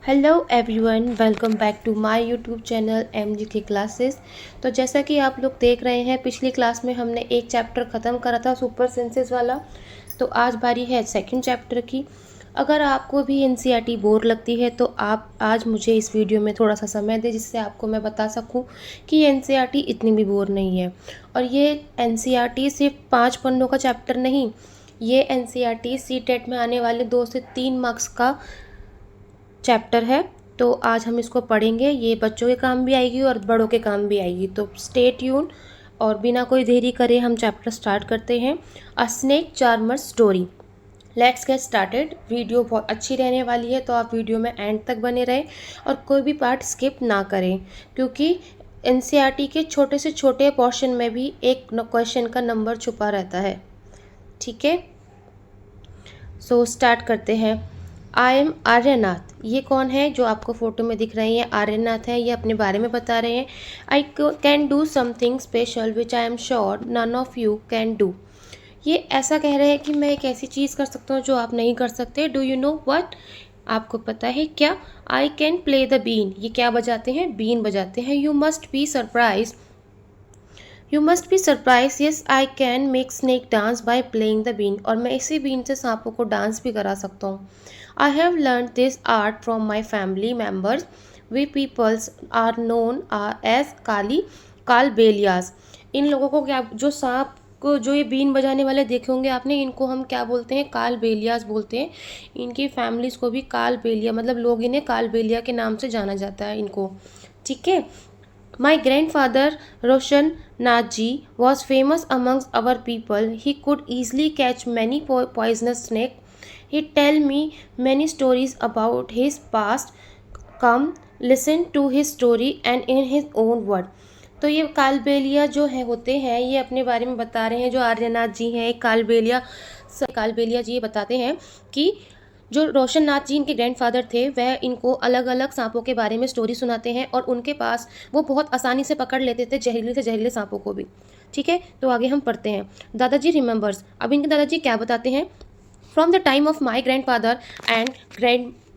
Hello everyone, welcome back to my YouTube channel M G के classes. तो जैसा कि आप लोग देख रहे हैं, पिछली क्लास में हमने एक चैप्टर ख़त्म करा था सुपर सेंसेस वाला। तो आज बारी है सेकंड चैप्टर की। अगर आपको भी एनसीईआरटी बोर लगती है तो आप आज मुझे इस वीडियो में थोड़ा सा समय दें, जिससे आपको मैं बता सकूं कि एनसीईआरटी इतनी भी बोर नहीं है। और ये एनसीईआरटी सिर्फ 5 पन्नों का चैप्टर नहीं, ये एनसीईआरटी सीटेट में आने वाले 2 से 3 मार्क्स का चैप्टर है। तो आज हम इसको पढ़ेंगे, ये बच्चों के काम भी आएगी और बड़ों के काम भी आएगी। तो स्टे ट्यून, और बिना कोई देरी करे हम चैप्टर स्टार्ट करते हैं। अ snake charmer story. Let's get started. Video बहुत अच्छी रहने वाली है, तो आप वीडियो में एंड तक बने रहें और कोई भी पार्ट स्किप ना करें, क्योंकि एनसीईआरटी के छोटे से छोटे पोर्शन में भी एक क्वेश्चन का नंबर छुपा रहता है। ठीक है, सो स्टार्ट करते हैं। I am Aryanath. ये कौन है जो आपको फोटो में दिख रही है? आर्यनाथ है, ये अपने बारे में बता रहे हैं। I can do something special which I am sure none of you can do. ये ऐसा कह रहे हैं कि मैं एक ऐसी चीज़ कर सकता हूँ जो आप नहीं कर सकते। Do you know what? आपको पता है क्या? I can play the been. ये क्या बजाते हैं? बीन बजाते हैं। You must be surprise. You must be surprise. Yes I can make snake dance by playing the been. और मैं इसी बीन से सांपों को डांस भी करा सकता हूँ। I have learned this art from my family members. We peoples are known as Kalbelias. इन लोगों को क्या, जो सांप को, जो ये बीन बजाने वाले देखे होंगे आपने, इनको हम क्या बोलते हैं? कालबेलियास बोलते हैं। इनकी फैमिलीज को भी कालबेलिया, मतलब लोग इन्हें कालबेलिया के नाम से जाना जाता है इनको। ठीक है। My grandfather Roshan Naji was famous amongst our people. He could easily catch many poisonous snakes. He tell me many stories about his past. Come listen to his story and in his own word. तो ये कालबेलिया जो है होते हैं, ये अपने बारे में बता रहे हैं। जो आर्यनाथ जी हैं, एक कालबेलिया जी ये बताते हैं कि जो रोशन नाथ जी इनके ग्रैंडफादर थे, वह इनको अलग अलग सांपों के बारे में स्टोरी सुनाते हैं और उनके पास वो बहुत आसानी से पकड़ लेते थे जहरीले से जहरीले सांपों को भी। ठीक है, तो आगे हम पढ़ते हैं। दादाजी रिमेंबर्स। अब इनके दादाजी क्या बताते हैं? From the time of my grandfather and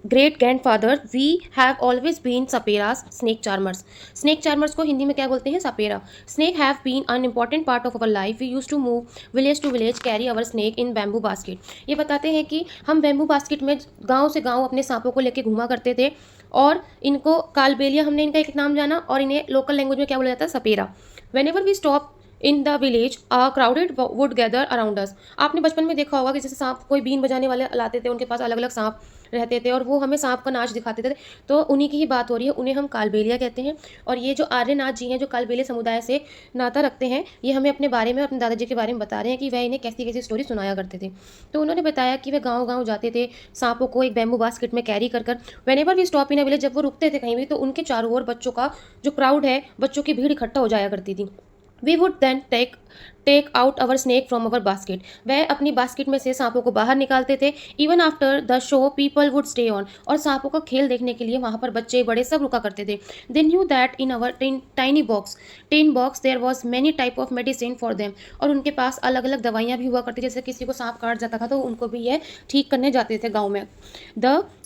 great grandfather we have always been saperas snake charmers. Snake charmers को हिंदी में क्या बोलते हैं? सपेरा। Snake have been an important part of our life. We use to move village to village, carry our snake in bamboo basket. ये बताते हैं कि हम बैम्बू बास्केट में गाँव से गाँव अपने सांपों को लेकर घूमा करते थे। और इनको कालबेलिया, हमने इनका एक नाम जाना, और इन्हें लोकल लैंग्वेज में क्या बोला जाता है? सपेरा। Whenever we stop in the village a crowded would gather around us. आपने बचपन में देखा होगा कि जैसे सांप, कोई बीन बजाने वाले लाते थे, उनके पास अलग अलग सांप रहते थे और वो हमें सांप का नाच दिखाते थे। तो उन्हीं की ही बात हो रही है, उन्हें हम कालबेलिया कहते हैं। और ये जो आर्यनाथ जी हैं, जो कालबेलिया समुदाय से नाता रखते हैं, ये हमें अपने बारे में, अपने दादाजी के बारे में बता रहे हैं कि वह इन्हें कैसी कैसी स्टोरी सुनाया करते थे। तो उन्होंने बताया कि वे गाँव गाँव जाते थे, सांपों को एक बैम्बू बास्केट में कैरी कर कर। Whenever we stop in a village, जब वो रुकते थे कहीं भी, तो उनके चारों ओर बच्चों का जो क्राउड है, बच्चों की भीड़ इकट्ठा हो जाया करती थी। We would then take out our snake from our basket. वह अपनी बास्केट में से सांपों को बाहर निकालते थे। Even after the show people would stay on. और सांपों का खेल देखने के लिए वहाँ पर बच्चे बड़े सब रुका करते थे। They knew that in our tin box there was many type of medicine for them. और उनके पास अलग अलग दवाइयाँ भी हुआ करती, जैसे किसी को सांप काट जाता था तो उनको भी यह ठीक करने जाते थे गाँव में।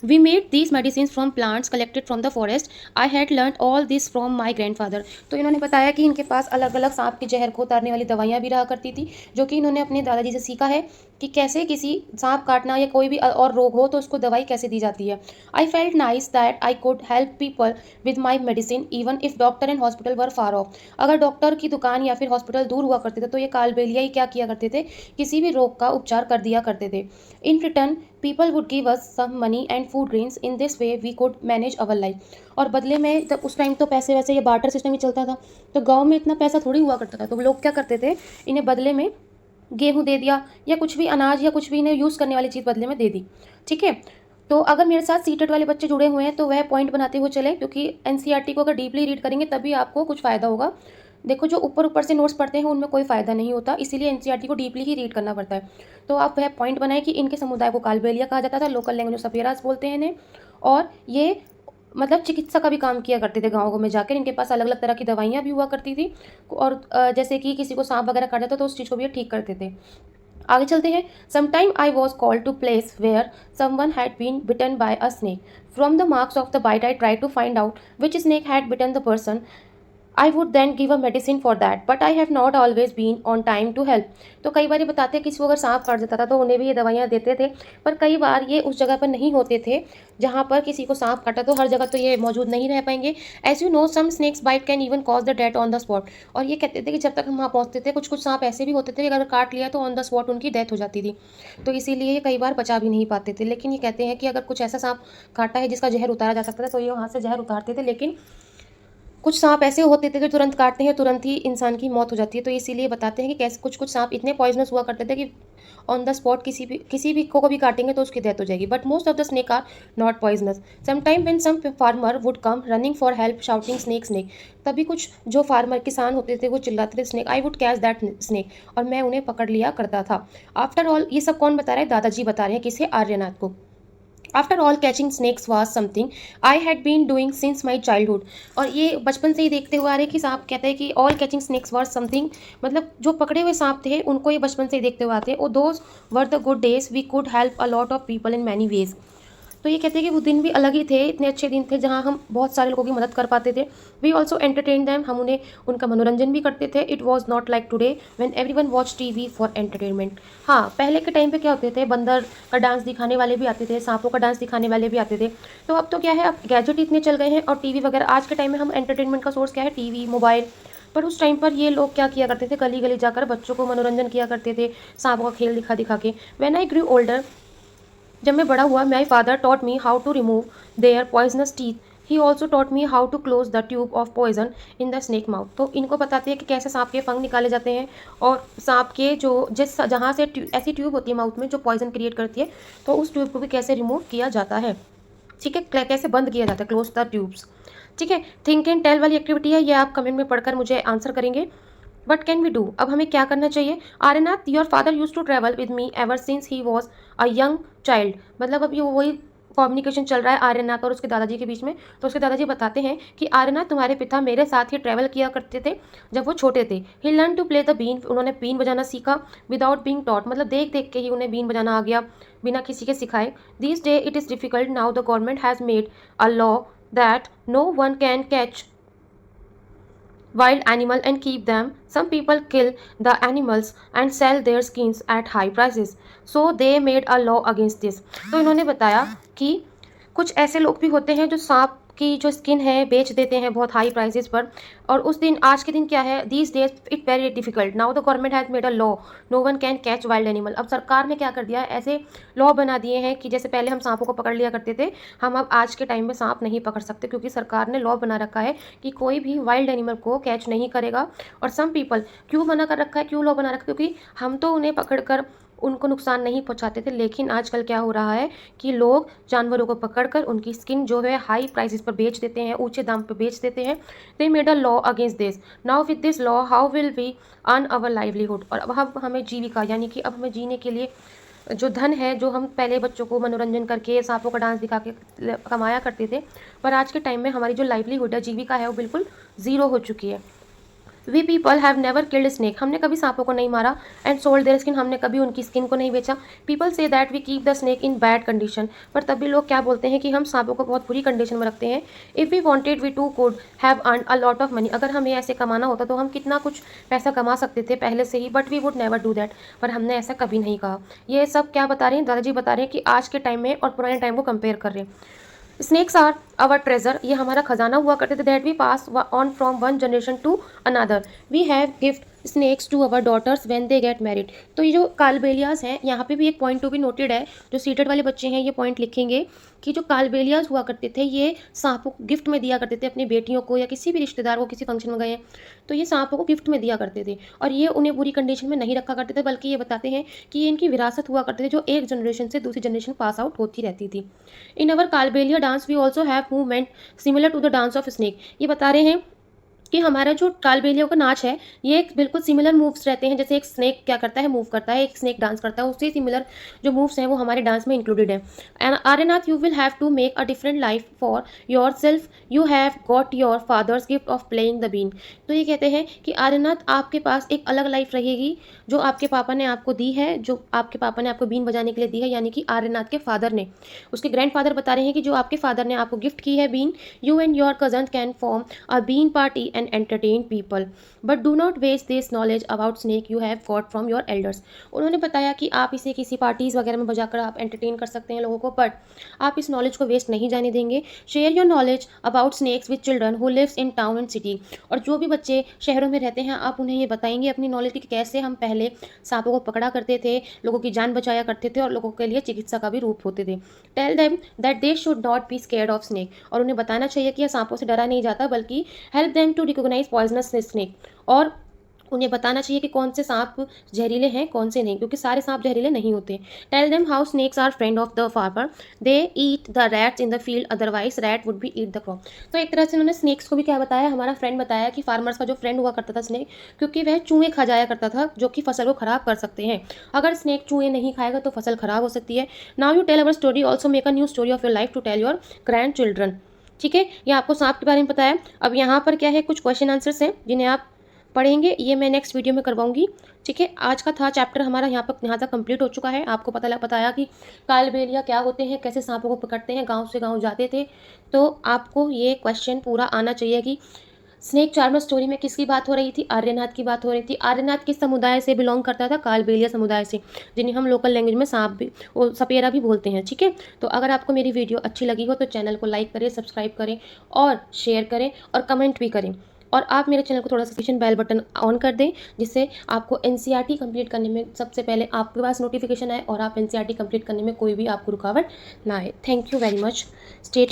We made these medicine from plants collected from the forest. I had learn all this from my grandfather. तो इन्होंने बताया कि इनके पास अलग अलग सांप के जहर को उतारने वाली दवाइयाँ भी रहा करती थी, जो कि इन्होंने अपने दादाजी से सीखा है कि कैसे किसी सांप काटना या कोई भी और रोग हो तो उसको दवाई कैसे दी जाती है। I felt nice that I could help people with my medicine even if doctor and hospital were far of. अगर डॉक्टर की दुकान या फिर हॉस्पिटल दूर हुआ करते थे तो ये कालबेलिया ही क्या किया करते थे? किसी भी रोग का उपचार कर दिया करते थे। In return people would give us some money and food grains. In this way we could manage our life. और बदले में, तब उस टाइम तो पैसे वैसे ये बार्टर सिस्टम ही चलता था, तो गाँव में इतना पैसा थोड़ी हुआ करता था, तो लोग क्या करते थे, इन्हें बदले में गेहूँ दे दिया या कुछ भी अनाज या कुछ भी इन्हें यूज़ करने वाली चीज़ बदले में दे दी। ठीक है, तो अगर मेरे साथ सीटेट वाले बच्चे जुड़े हुए हैं तो वह पॉइंट बनाते हुए चले, क्योंकि एनसीईआरटी को अगर डीपली रीड करेंगे तभी आपको कुछ फ़ायदा होगा। देखो, जो ऊपर ऊपर से नोट्स पढ़ते हैं उनमें कोई फ़ायदा नहीं होता, इसीलिए एनसीईआरटी को डीपली ही रीड करना पड़ता है। तो आप वह पॉइंट बनाए कि इनके समुदाय को कालबेलिया कहा जाता था, लोकल लैंग्वेज में सपेरास बोलते हैं इन्हें। और ये मतलब चिकित्सा का भी काम किया करते थे गाँव में जाकर। इनके पास अलग अलग तरह की दवाइयाँ भी हुआ करती थी, और जैसे कि किसी को सांप वगैरह काट जाता तो उस चीज़ को भी ये ठीक करते थे। आगे चलते हैं। Sometime I was called to place where someone had been bitten by a snake. From the marks of the bite, I tried to find out which snake had bitten the person. I would then give a medicine for that, but I have not always been on time to help. तो कई बार ये बताते हैं किसी को अगर सांप काट देता था तो उन्हें भी ये दवाइयाँ देते थे, पर कई बार ये उस जगह पर नहीं होते थे जहाँ पर किसी को सांप काटा, तो हर जगह तो ये मौजूद नहीं रह पाएंगे. As you know some snakes bite can even cause the death on the spot. और ये कहते थे कि जब तक हम वहाँ पहुँचते थे कुछ कुछ सांप ऐसे भी होते थे कि अगर काट लिया तो ऑन द स्पॉट उनकी डेथ हो जाती थी. तो इसीलिए ये कई बार बचा भी नहीं पाते थे. लेकिन ये कहते हैं कि अगर कुछ ऐसा सांप काटा है जिसका जहर उतारा जा सकता था तो ये वहाँ से जहर उतारते थे. लेकिन कुछ सांप ऐसे होते थे जो तुरंत काटते हैं तुरंत ही इंसान की मौत हो जाती है. तो इसीलिए बताते हैं कि कैसे कुछ कुछ सांप इतने पॉइजनस हुआ करते थे कि ऑन द स्पॉट किसी भी को भी काटेंगे तो उसकी डेथ हो जाएगी. But most of the snake are not poisonous. Sometime when some farmer would come running for help shouting snake snake. तभी कुछ जो फार्मर किसान होते थे वो चिल्लाते थे snake. I would catch that snake. और मैं उन्हें पकड़ लिया करता था. आफ्टर ऑल ये सब कौन बता रहा है? दादाजी बता रहे हैं. किसे? आर्यनाथ को. After all catching snakes was something I had been doing since my childhood. और ये बचपन से ही देखते हुए आ रहे कि सांप कहते हैं कि all catching snakes was something, मतलब जो पकड़े हुए सांप थे उनको ये बचपन से ही देखते हुए आते हैं. और those were the good days we could help a lot of people in many ways. तो ये कहते हैं कि वो दिन भी अलग ही थे, इतने अच्छे दिन थे जहाँ हम बहुत सारे लोगों की मदद कर पाते थे. We also entertain them. हम उन्हें उनका मनोरंजन भी करते थे. It was not like today when everyone watch TV for entertainment. हाँ, पहले के टाइम पे क्या होते थे, बंदर का डांस दिखाने वाले भी आते थे, सांपों का डांस दिखाने वाले भी आते थे. तो अब तो क्या है, अब गैजेट इतने चल गए हैं और टीवी वगैरह. आज के टाइम में हम एंटरटेनमेंट का सोर्स क्या है? TV, mobile. पर उस टाइम पर ये लोग क्या किया करते थे? गली गली जाकर बच्चों को मनोरंजन किया करते थे सांपों का खेल दिखा दिखा के. व्हेन आई ग्रू ओल्डर, जब मैं बड़ा हुआ, my father taught me how to remove their poisonous teeth. He also taught me how to close the tube of poison in the snake mouth. तो इनको बताते हैं कि कैसे सांप के फंग निकाले जाते हैं और सांप के जो जिस जहाँ से ऐसी ट्यूब होती है माउथ में जो पॉइजन क्रिएट करती है, तो उस ट्यूब को भी कैसे रिमूव किया जाता है. ठीक है, कैसे बंद किया जाता है, क्लोज द ट्यूब्स. ठीक है, थिंक एंड टेल वाली एक्टिविटी है, ये आप कमेंट में पढ़कर मुझे आंसर करेंगे. What can we do? अब हमें क्या करना चाहिए? Aryanath, your father use to travel with me ever since he was a young child. मतलब अब ये वही कम्युनिकेशन चल रहा है आर्यनाथ और उसके दादाजी के बीच में. तो उसके दादाजी बताते हैं कि आर्यनाथ, तुम्हारे पिता मेरे साथ ही ट्रैवल किया करते थे जब वो छोटे थे. He learn to play the been. उन्होंने बीन बजाना सीखा. विदाउट बीइंग टॉट, मतलब देख देख के ही उन्हें बीन बजाना आ गया बिना किसी के सिखाए. This day it is difficult. Now the government has made a law that no one can catch wild animal and keep them. Some people kill the animals and sell their skins at high prices. So they made a law against this. तो इन्होंने बताया कि कुछ ऐसे लोग भी होते हैं जो सांप की जो स्किन है बेच देते हैं बहुत हाई प्राइसेस पर. और उस दिन, आज के दिन क्या है, these days it very difficult. Now the government has made a law no one can catch wild animal. अब सरकार ने क्या कर दिया है, ऐसे लॉ बना दिए हैं कि जैसे पहले हम सांपों को पकड़ लिया करते थे, हम अब आज के टाइम में सांप नहीं पकड़ सकते क्योंकि सरकार ने लॉ बना रखा है कि कोई भी वाइल्ड एनिमल को कैच नहीं करेगा. और सम पीपल, क्यों मना कर रखा है, क्यों लॉ बना रखा है? क्योंकि हम तो उन्हें पकड़ कर उनको नुकसान नहीं पहुंचाते थे, लेकिन आजकल क्या हो रहा है कि लोग जानवरों को पकड़कर उनकी स्किन जो है हाई प्राइसेस पर बेच देते हैं, ऊंचे दाम पर बेच देते हैं. They made a law against this. Now with this law how will we earn our livelihood. और अब हमें जीविका, यानी कि अब हमें जीने के लिए जो धन है, जो हम पहले बच्चों को मनोरंजन करके सांपों का डांस दिखा के कमाया करते थे, पर आज के टाइम में हमारी जो लाइवलीहुड है, जीविका है, वो बिल्कुल ज़ीरो हो चुकी है. We people have never killed snake. हमने कभी सांपों को नहीं मारा. And sold their skin. हमने कभी उनकी स्किन को नहीं बेचा. People say that we keep the snake in bad condition. पर तब भी लोग क्या बोलते हैं कि हम सांपों को बहुत बुरी कंडीशन में रखते हैं. If we wanted we too could have earn a lot of money. अगर हमें ऐसे कमाना होता तो हम कितना कुछ पैसा कमा सकते थे पहले से ही. But we would never do that. पर हमने ऐसा कभी नहीं कहा. ये सब क्या बता रहे हैं, दादाजी बता रहे हैं कि आज के टाइम में और पुराने टाइम को कंपेयर कर रहे हैं. Snakes are our treasure. ये हमारा खजाना हुआ करते थे. That we pass on from one generation to another. We have gift snakes to our daughters when they get married. तो ये जो कालबेलियाज हैं, यहाँ पे भी एक पॉइंट टू बी नोटेड है. जो सीटेड वाले बच्चे हैं ये पॉइंट लिखेंगे कि जो कालबेलियाज हुआ करते थे ये सांपों को गिफ्ट में दिया करते थे अपनी बेटियों को, या किसी भी रिश्तेदार को किसी फंक्शन में गए हैं तो ये सांपों को गिफ्ट में दिया करते थे. और ये उन्हें बुरी कंडीशन में नहीं रखा करते थे, बल्कि ये बताते हैं कि ये इनकी विरासत हुआ करते थे जो एक जनरेशन से दूसरी जनरेशन पास आउट होती रहती थी. In our Kalbelia dance we also have movement similar to the dance of snake. ये बता रहे हैं कि हमारा जो कालबेलिया का नाच है, ये एक बिल्कुल सिमिलर मूव्स रहते हैं, जैसे एक स्नेक क्या करता है, मूव करता है, एक स्नेक डांस करता है, उससे सिमिलर जो मूव्स हैं वो हमारे डांस में इंक्लूडेड है। And Aryanath, you will have to make a different life for your self, you have got your father's gift of playing the been. तो ये कहते हैं कि आर्यनाथ, आपके पास एक अलग लाइफ रहेगी जो आपके पापा ने आपको दी है, जो आपके पापा ने आपको बीन बजाने के लिए दी है, यानी कि आर्यनाथ के फादर ने, उसके ग्रैंडफादर बता रहे हैं कि जो आपके फादर ने आपको गिफ्ट की है been, you and your cousin can form a bean party and entertain people, but do not waste this knowledge about snake you have got from your elders। उन्होंने बताया कि आप इसे किसी पार्टीज़ वगैरह में बजाकर आप एंटरटेन कर सकते हैं लोगों को, बट आप इस नॉलेज को वेस्ट नहीं जाने देंगे। Share your knowledge about snakes with children who lives in town and city. और जो भी बच्चे शहरों में रहते हैं, आप उन्हें ये बताएंगे अपनी नॉलेज की कि कैसे हम पहले सांपों को पकड़ा करते थे, लोगों की जान बचाया करते थे और लोगों के लिए चिकित्सा का भी रूप होते थे। Tell them that they should not be scared of snake. और उन्हें बताना चाहिए कि यह सांपों से डरा नहीं जाता, बल्कि help them to recognise poisonous snake. और उन्हें बताना चाहिए कि कौन से सांप जहरीले हैं, कौन से नहीं, क्योंकि सारे सांप जहरीले नहीं होते। Tell them how snakes are friend of the farmer, they eat the rats in the field, otherwise rat would be eat the crop. तो एक तरह से उन्होंने स्नेक्स को भी क्या बताया, हमारा फ्रेंड बताया कि फार्मर्स का जो फ्रेंड हुआ करता था स्नेक, क्योंकि वह चूहे खा जाया करता था जो कि फसल को खराब कर सकते हैं। अगर स्नेक चूहे नहीं खाएगा तो फसल खराब हो सकती है। Now you tell our story, also make a new story of your life to tell your grand children. ठीक है, ये आपको सांप के बारे में बताया। अब यहाँ पर क्या है, कुछ क्वेश्चन आंसर्स हैं जिन्हें आप पढ़ेंगे, ये मैं नेक्स्ट वीडियो में करवाऊंगी। ठीक है, आज का था चैप्टर हमारा यहाँ तक कंप्लीट हो चुका है। आपको बताया कि कालबेलिया क्या होते हैं, कैसे सांपों को पकड़ते हैं, गांव से गांव जाते थे। तो आपको ये क्वेश्चन पूरा आना चाहिए कि स्नेक चार्मर स्टोरी में किसकी बात हो रही थी, आर्यनाथ की बात हो रही थी। आर्यनाथ किस समुदाय से बिलोंग करता था, कालबेलिया समुदाय से, जिन्हें हम लोकल लैंग्वेज में सांप भी सपेरा भी बोलते हैं। ठीक है, तो अगर आपको मेरी वीडियो अच्छी लगी हो तो चैनल को लाइक करें, सब्सक्राइब करें और शेयर करें और कमेंट भी करें। और आप मेरे चैनल को थोड़ा सा बेल बटन ऑन कर दें, जिससे आपको एनसीईआरटी कंप्लीट करने में सबसे पहले आपके पास नोटिफिकेशन आए और आप एनसीईआरटी कंप्लीट करने में कोई भी आपको रुकावट ना आए। Thank you very much. Stay